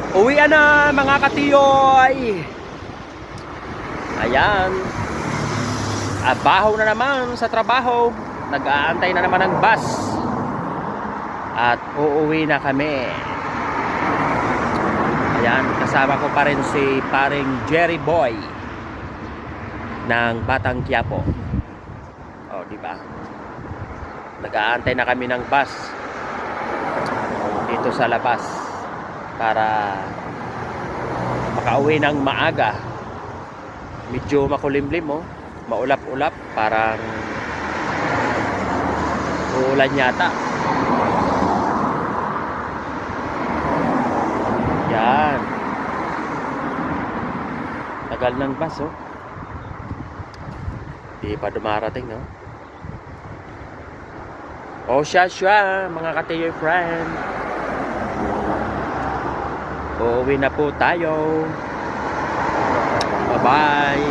Uwian na mga katiyoy. Ayan. Abaho na naman sa trabaho. Nag-aantay na naman ng bus. At uuwi na kami. Ayan, kasama ko pa rin si paring Jerry Boy ng Batang Quiapo. Oh, di ba? Nag-aantay na kami ng bus dito sa labas para makauwi ng maaga. Medyo makulimlim, oh. Maulap-ulap, parang uulan yata. Yan. Tagal ng bus, oh. Di pa dumarating, no? Oh, siya, mga katiyoy friend. Uuwi na po tayo. Bye-bye.